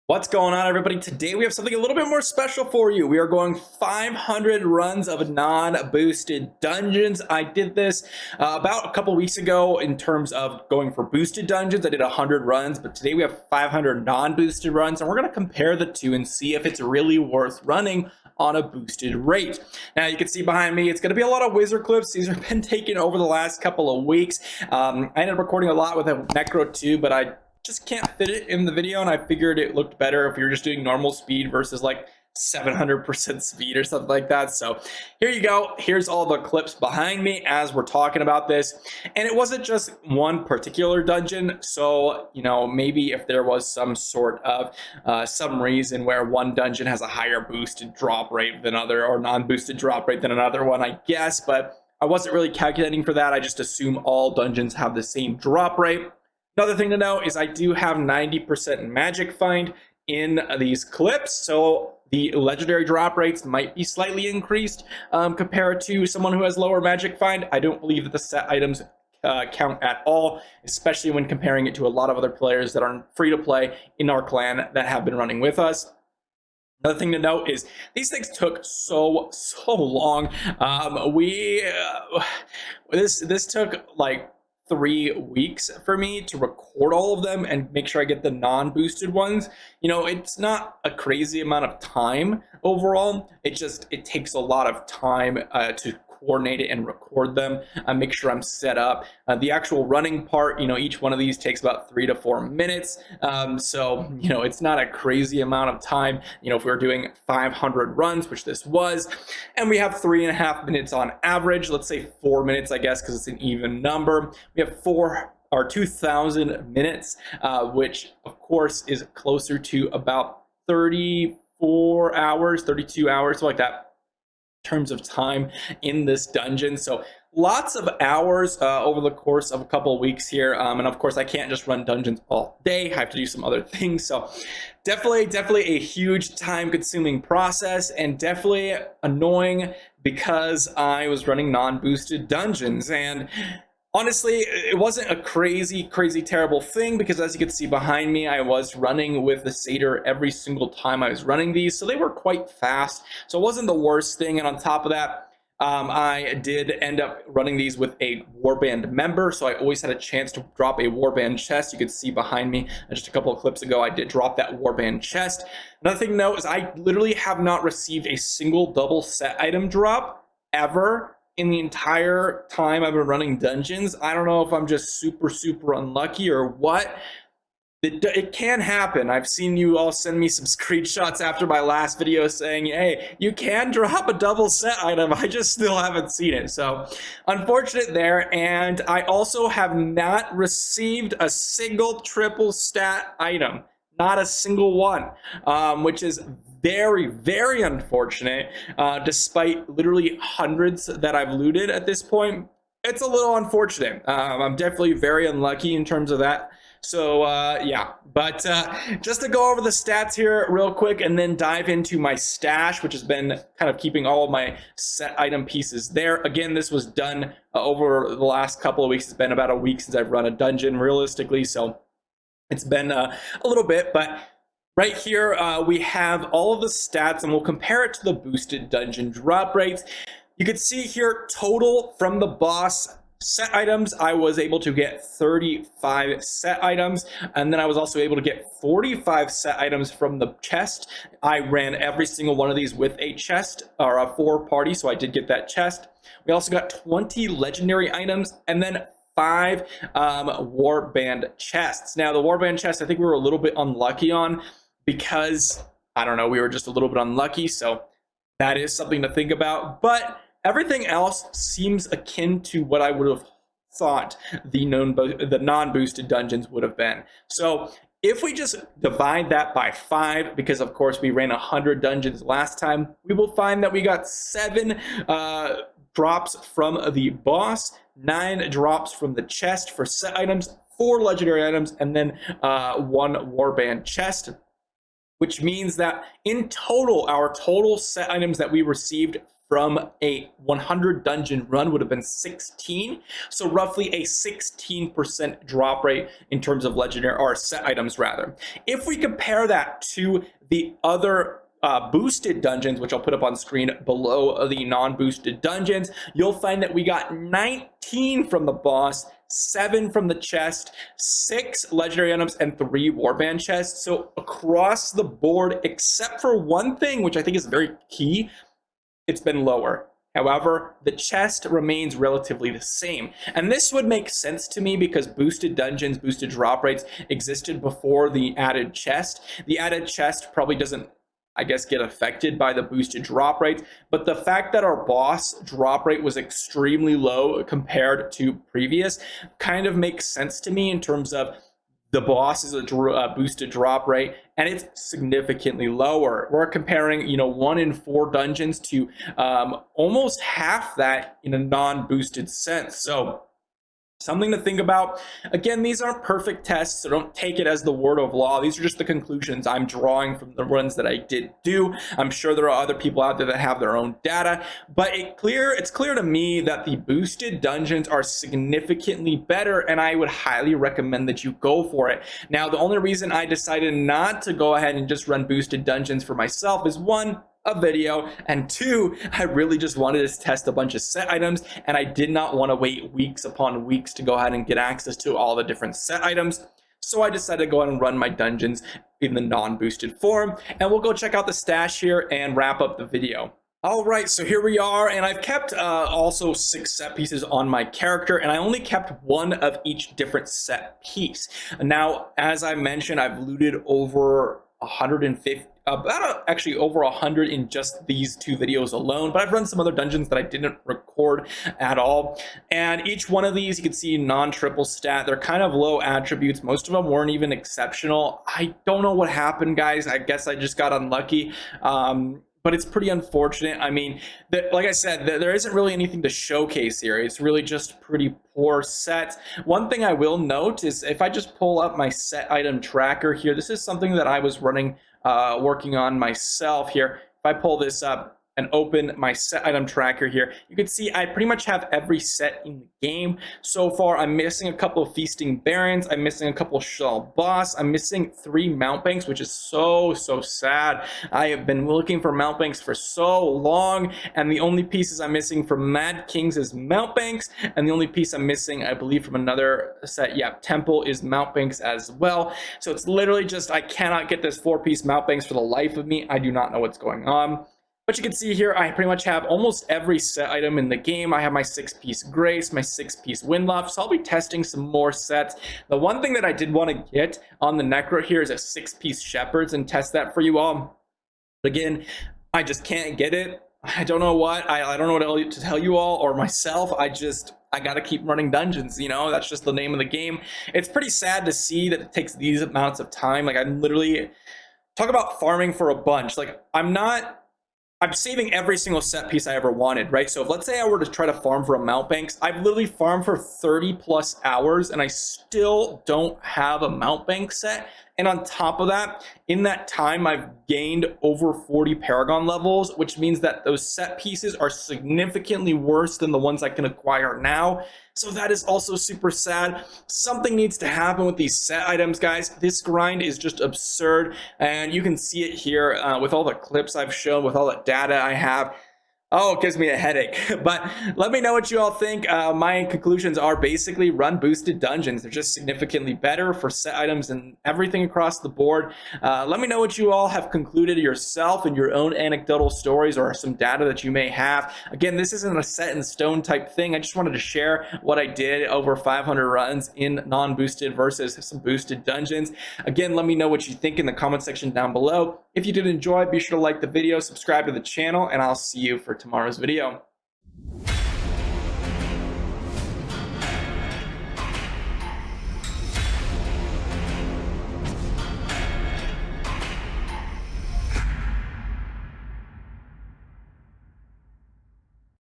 What's going on, everybody? Today we have something a little bit more special for you. We are going 500 runs of non-boosted dungeons. I did this about a couple weeks ago in terms of going for boosted dungeons. I did 100 runs, but today we have 500 non-boosted runs, and we're going to compare the two and see if it's really worth running on a boosted rate. Now you can see behind me, it's going to be a lot of wizard clips. These have been taken over the last couple of weeks. I ended up recording a lot with a Necro 2, but I just can't fit it in the video, and I figured it looked better if you're just doing normal speed versus like 700% speed or something like that. So here you go. Here's all the clips behind me as we're talking about this. And it wasn't just one particular dungeon. So, you know, maybe if there was some sort of some reason where one dungeon has a higher boosted drop rate than other, or non-boosted drop rate than another one, I guess, but I wasn't really calculating for that. I just assume all dungeons have the same drop rate. Another thing to note is I do have 90% magic find in these clips, so the legendary drop rates might be slightly increased compared to someone who has lower magic find. I don't believe that the set items count at all, especially when comparing it to a lot of other players that are free to play in our clan that have been running with us. Another thing to note is these things took so long. This took like 3 weeks for me to record all of them and make sure I get the non-boosted ones. You know, it's not a crazy amount of time overall. It takes a lot of time to coordinate it and record them, make sure I'm set up. The actual running part, you know, each one of these takes about 3 to 4 minutes. So, you know, it's not a crazy amount of time. You know, if we were doing 500 runs, which this was, and we have 3.5 minutes on average, let's say 4 minutes, I guess, because it's an even number. We have 2,000 minutes, which of course is closer to about 34 hours, 32 hours, something like that, terms of time in this dungeon. So lots of hours over the course of a couple of weeks here, and of course I can't just run dungeons all day. I have to do some other things, so definitely a huge time consuming process, and definitely annoying because I was running non-boosted dungeons. And honestly, it wasn't a crazy terrible thing, because as you can see behind me, I was running with the satyr every single time I was running these, so they were quite fast, so it wasn't the worst thing. And on top of that, I did end up running these with a warband member, so I always had a chance to drop a warband chest. You could see behind me just a couple of clips ago, I did drop that warband chest. Another thing to note is I literally have not received a single double set item drop ever in the entire time I've been running dungeons. I don't know if I'm just super unlucky or what. It can happen. I've seen you all send me some screenshots after my last video saying, hey, you can drop a double set item. I just still haven't seen it. So unfortunate there. And I also have not received a single triple stat item. Not a single one, which is very unfortunate, despite literally hundreds that I've looted at this point. It's a little unfortunate. I'm definitely very unlucky in terms of that. So yeah, but just to go over the stats here real quick and then dive into my stash, which has been kind of keeping all of my set item pieces there. Again, this was done over the last couple of weeks. It's been about a week since I've run a dungeon realistically, so it's been a little bit. But right here, we have all of the stats, and we'll compare it to the boosted dungeon drop rates. You can see here, total from the boss set items, I was able to get 35 set items, and then I was also able to get 45 set items from the chest. I ran every single one of these with a chest, or a 4-party, so I did get that chest. We also got 20 legendary items, and then 5 warband chests. Now, the warband chest, I think we were a little bit unlucky on, because, I don't know, we were just a little bit unlucky, so that is something to think about. But everything else seems akin to what I would have thought the non-boosted dungeons would have been. So if we just divide that by 5, because of course we ran 100 dungeons last time, we will find that we got 7 drops from the boss, 9 drops from the chest for set items, 4 legendary items, and then 1 warband chest, which means that in total, our total set items that we received from a 100 dungeon run would have been 16. So roughly a 16% drop rate in terms of legendary, or set items rather. If we compare that to the other boosted dungeons, which I'll put up on screen below the non-boosted dungeons, you'll find that we got 19 from the boss, 7 from the chest, 6 legendary items, and 3 warband chests. So across the board, except for one thing, which I think is very key, it's been lower. However, the chest remains relatively the same. And this would make sense to me because boosted dungeons, boosted drop rates existed before the added chest. The added chest probably doesn't, I guess, get affected by the boosted drop rates, but the fact that our boss drop rate was extremely low compared to previous kind of makes sense to me in terms of the boss is a boosted drop rate and it's significantly lower. We're comparing, 1 in 4 dungeons to almost half that in a non-boosted sense. So something to think about. Again, these aren't perfect tests, so don't take it as the word of law. These are just the conclusions I'm drawing from the runs that I did do. I'm sure there are other people out there that have their own data, but it's clear to me that the boosted dungeons are significantly better, and I would highly recommend that you go for it. Now, the only reason I decided not to go ahead and just run boosted dungeons for myself is 1, a video, and 2, I really just wanted to test a bunch of set items, and I did not want to wait weeks upon weeks to go ahead and get access to all the different set items. So I decided to go ahead and run my dungeons in the non-boosted form, and we'll go check out the stash here and wrap up the video. All right, so here we are, and I've kept also 6 set pieces on my character, and I only kept 1 of each different set piece. Now, as I mentioned, I've looted over 150, actually over 100 in just these 2 videos alone, but I've run some other dungeons that I didn't record at all. And each one of these, you can see non-triple stat. They're kind of low attributes. Most of them weren't even exceptional. I don't know what happened, guys. I guess I just got unlucky. But it's pretty unfortunate. I mean, like I said, there isn't really anything to showcase here. It's really just pretty poor sets. One thing I will note is if I just pull up my set item tracker here, this is something that I was working on myself here. If I pull this up and open my set item tracker here, you can see I pretty much have every set in the game. So far, I'm missing a couple of Feasting Barons, I'm missing a couple of Shell Boss, I'm missing 3 Mount Banks, which is so sad. I have been looking for Mount Banks for so long, and the only pieces I'm missing from Mad Kings is Mount Banks, and the only piece I'm missing, I believe, from another set, Temple, is Mount Banks as well. So it's literally just, I cannot get this 4-piece Mount Banks for the life of me. I do not know what's going on. But you can see here, I pretty much have almost every set item in the game. I have my 6-piece Grace, my 6-piece Windloft, so I'll be testing some more sets. The one thing that I did want to get on the Necro here is a 6-piece Shepherds and test that for you all. But again, I just can't get it. I don't know what. I don't know what to tell you all or myself. I gotta keep running dungeons, that's just the name of the game. It's pretty sad to see that it takes these amounts of time. Like, I'm literally, talk about farming for a bunch. Like, I'm saving every single set piece I ever wanted, right? So if, let's say I were to try to farm for a Mount Banks, I've literally farmed for 30 plus hours and I still don't have a Mount Bank set. And on top of that, in that time, I've gained over 40 Paragon levels, which means that those set pieces are significantly worse than the ones I can acquire now. So that is also super sad. Something needs to happen with these set items, guys. This grind is just absurd. And you can see it here with all the clips I've shown, with all the data I have. Oh, it gives me a headache. But let me know what you all think. My conclusions are basically run boosted dungeons. They're just significantly better for set items and everything across the board. Let me know what you all have concluded yourself in your own anecdotal stories or some data that you may have. Again, this isn't a set in stone type thing. I just wanted to share what I did over 500 runs in non-boosted versus some boosted dungeons. Again, let me know what you think in the comment section down below. If you did enjoy, be sure to like the video, subscribe to the channel, and I'll see you for tomorrow's video.